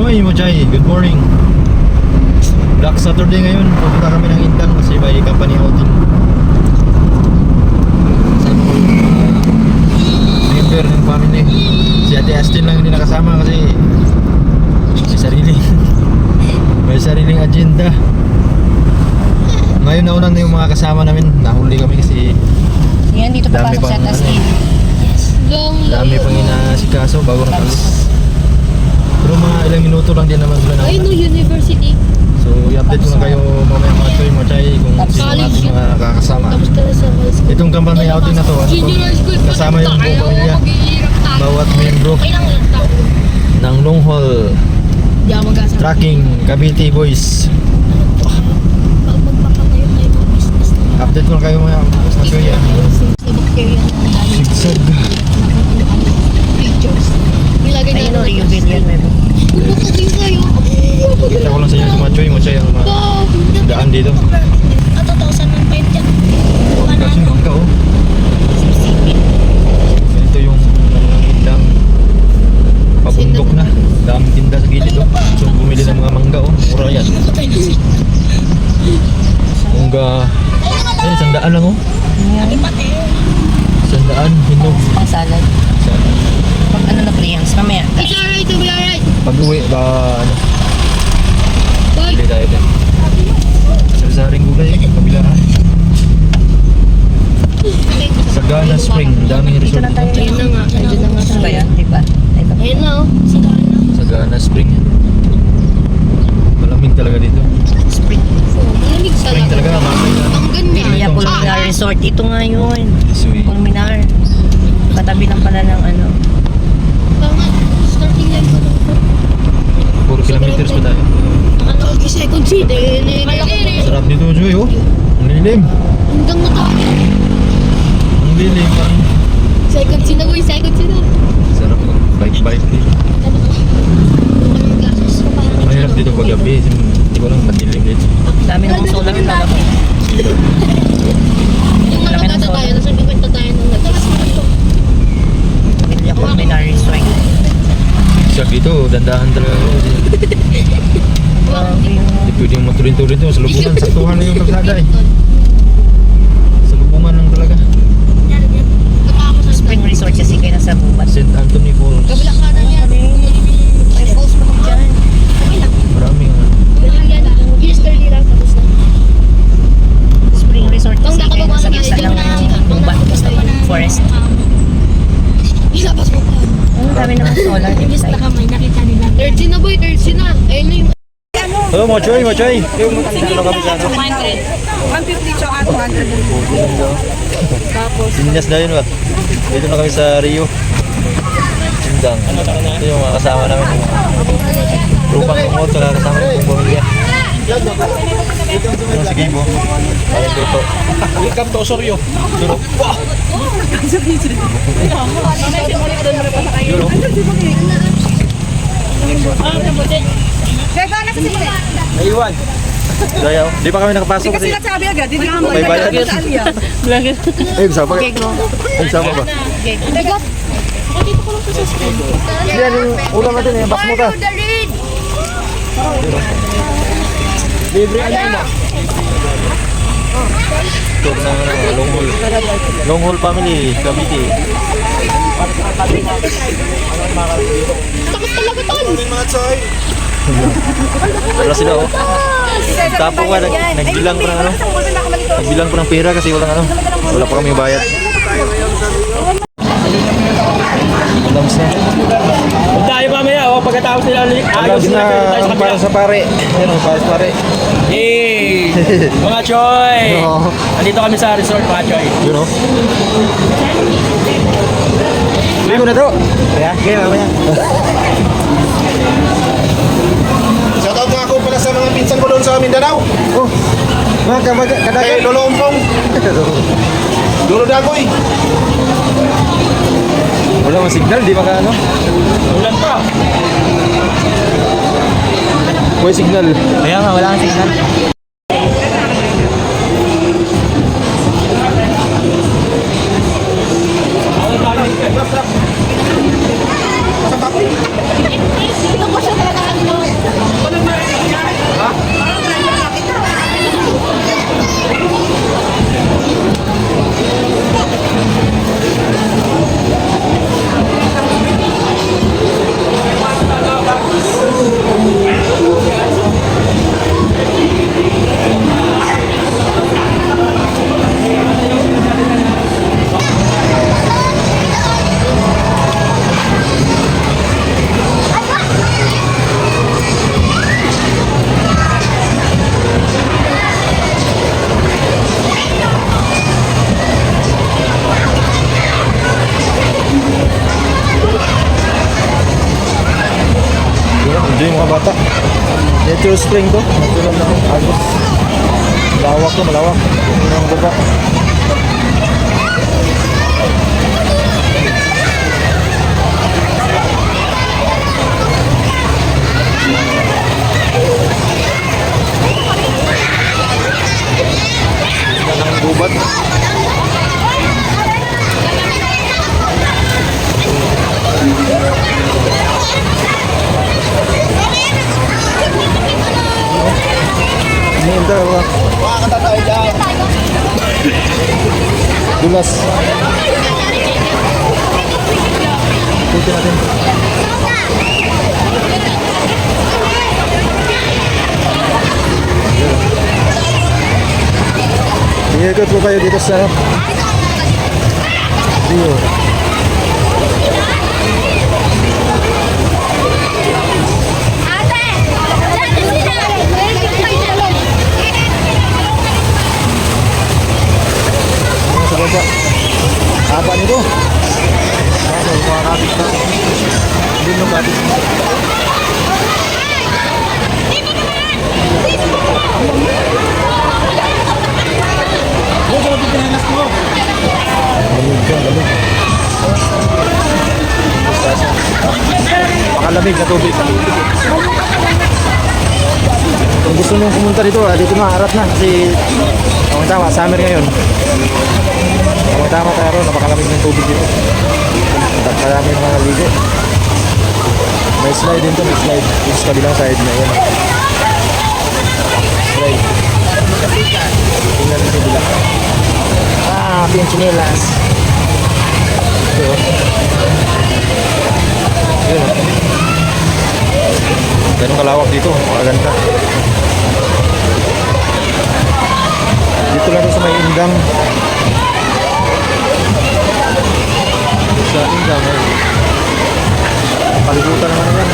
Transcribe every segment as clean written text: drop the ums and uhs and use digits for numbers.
Choy Mochay, good morning. Black Saturday ngayon. Pupunta kami ng Indang kasi may company outing. Kasama ko yung member ng family. Si Ate Astin lang hindi nakasama kasi may sariling agenda. Ngayon nauna na yung mga kasama namin. Nahuli kami kasi yan, dito dami papasok sa pang taas ano, eh. dami pang inasikaso bago nakalis. Pero mga ilang minuto lang din naman sila na. Ay, no, university. So i-update ko na kayo mamaya mga Choy Mochay kung sino natin mga nakakasama. Tapos tayo sa high school. Itong company outing na to, ano to? Junior high school pa Kasama yung buong pamilya. Mag-iirap tayo. Bawat membro Ilang taon? ng long haul Di ako mag-asa. tracking Cavite Boys. Pag magpapatayo tayo ng business na. Update ko na kayo mga Choy. Sa bacteria na Sigsag. pictures. Nilagay Ayun o, na Rio Villan meron. Pupunta din tayo. Kita ko lang sa inyo si mga Choy Mochay ang mga daan dito. At 2005 yan. Kasi mangga oh. Ito yung Indang pabundok na. Daming tinda sa gilid oh. So bumili ng mga mangga oh. Mura yan. Mangga. Eh, sandaan lang oh. Sandaan, hinog. Pang salad. Pag ano na Priyangs, mamaya. It's alright to be alright. Pag uwi ba ano? Bye. Bili tayo din. Sari-saring gulay eh. Kabilaan. Sagana Spring. Daming resort dito. Ayun na nga. Ayun na nga. Ano ba yan? Diba? Ito. Ayun na oh. Sigara na. Sagana Spring. Malamig talaga dito. Spring. Malamig Spring talaga. Ang ganda. Kaya Pulminar Resort. Ito nga yun. Isuy. Pulminar. Katabi lang pala ng ano. Pangat. Starting line pa lang po. 4 kilometers pa tayo. Ano? Second seat. Sarap dito, Joy, oh. Ang lilim. Hanggang na tayo. Ang lilim. Parang Second seat na boy. Second seat na. sarap mag bike-bike dito. Mahirap dito pag gabi. Hindi ko lang madilim dito. Dami namang solar yung lalaki. Yung nakakata tayo. Nasa bibenta tayo ng nag-gas. Kaya Pulminar Resort. Siya dito, dandahan talaga. Hindi pwedeng matulin-tulin dito. Sa lubungan, saktuhan na yung kalsada eh. Sa lubungan lang talaga. Spring Resort kasi kayo nasa bubat. St. Anthony Falls. Kabila ka na yan. May falls pa kami dyan. Maraming Yesterday lang tapos na. Spring Resort kasi Nung kayo nasa nakababa gitna ng bubat. Forest. Ilabas mo pa. Ang dami namang solar. Imbis na kamay, nakita nila. 13 na boy, 13 na. Ayun na yung... hello, Mochoy, Mochoy. Dito na kami sa ano. 150 cho at 200. Sinyas na yun ba? Dito na kami sa Rio. Indang. Ito yung mga kasama namin. Rupang kumot, saka kasama ng pamilya. Ano si Gibo? Ayun dito. Welcome to Osorio. Duro. Duro. Kaya na kasi mali. Naiwan. Dayaw. Di pa kami nakapasok kasi. Sabi agad, hindi ka May bayad. Eh, sama pa. Eh, sama pa. Bigat. Dito ko lang sa sasakyan. Yan yung ulam natin eh. Bas mo ta. Libre ano mo? Tour ng long haul. Long haul family, Cavite. Takot talaga tol. Pero sila oh. Tapo ka, nagbilang pa ng ano. Nagbilang pa ng pera kasi walang ano. Wala pa kami bayad. Alams na. Tayo mamaya, pagkatapos nila Alams na para sa pare. Ayun, para sa pare. Hey! Mga Choy! Oo. Andito kami sa resort, mga Choy. You know? Bili ko na to. Kaya, kaya mamaya. Shoutout nga ako pala sa mga pinsan ko doon sa Mindanao. Oh, mga kadagat. Kay Lolo Ompong, Lolo Dagoy. Wala mang signal, di ba ka ano? Ulan pa! May signal. Kaya nga, wala kang signal. Ito po siya talaga ano. Ito yung mga bata. Natural spring to. Natural na agos. Malawak to, malawak. Ito yung baba. Ito ng gubat. Ini entar apa? Dulas. Ikutin natin. Iikot po kayo dito sa Rio. Sa baba. Haba nito. Ano, mga kapit na. Hindi mo kapit. Lamig dyan, lamig. Pakalamig na tubig. Kung gusto nyo pumunta dito, dito na, harap na. Kasi, tama, summer ngayon. Tama tayo ron, napakalamig ng tubig dito. Marami mga ligo. May slide din to, may slide. Yung sa kabilang side na yan. Slide. Tingnan nito bila. Ah, pinchinelas. Ito. Yun. Ganun kalawak dito, makaganda. Dito lang sa may Indang. Sa Indang. Palibutan naman yan.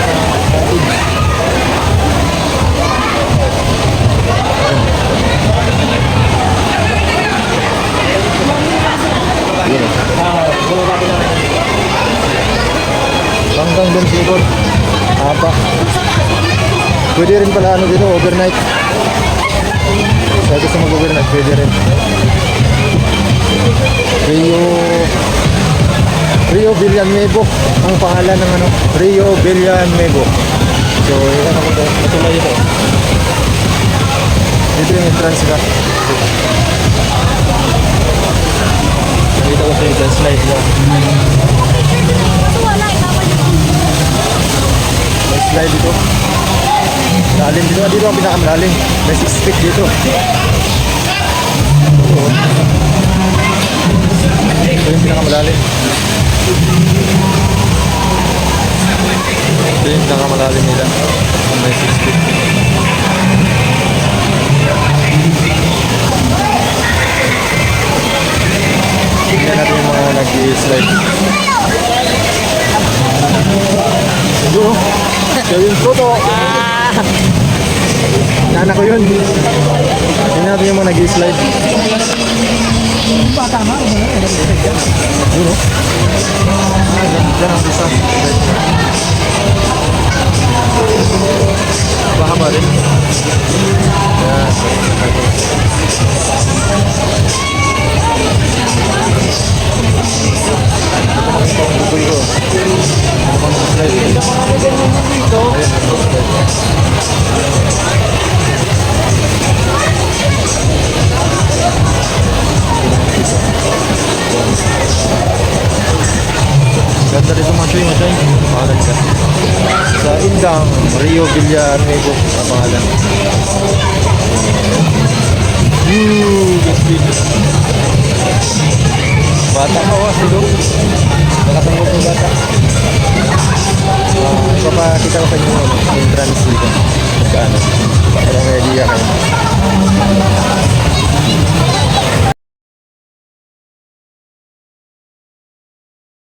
Hanggang doon sigod. Apa? Pwede rin pala ano dito, overnight. Sa gusto mag-overnight, pwede rin. Rio Villanueva ang pangalan ng ano, Rio Villanueva. So, yan ako doon, matulay ito. Dito yung entrance ka. Nakita ko sa yung slide lang. May slide dito. Lalim dito. Dito ang pinakamalalim. May 6 feet dito. Ito yung pinakamalalim. Ito yung pinakamalalim nila. May 6 feet. Tingnan natin yung mga nag-slide. Ito. So yung photo. Nana ko yun. Tingnan natin yung mga nag-slide. Yun o. Diyan ang isa. Bahaba rin. Yan. Ganda dito mga choy, pangalan ka. Sa Indang, Rio Villanueva ang pangalan. Bata ka was dito. Nakatanggap ng bata. Ipapakita ko sa inyo entrance dito. Magkano. Para may idea kayo.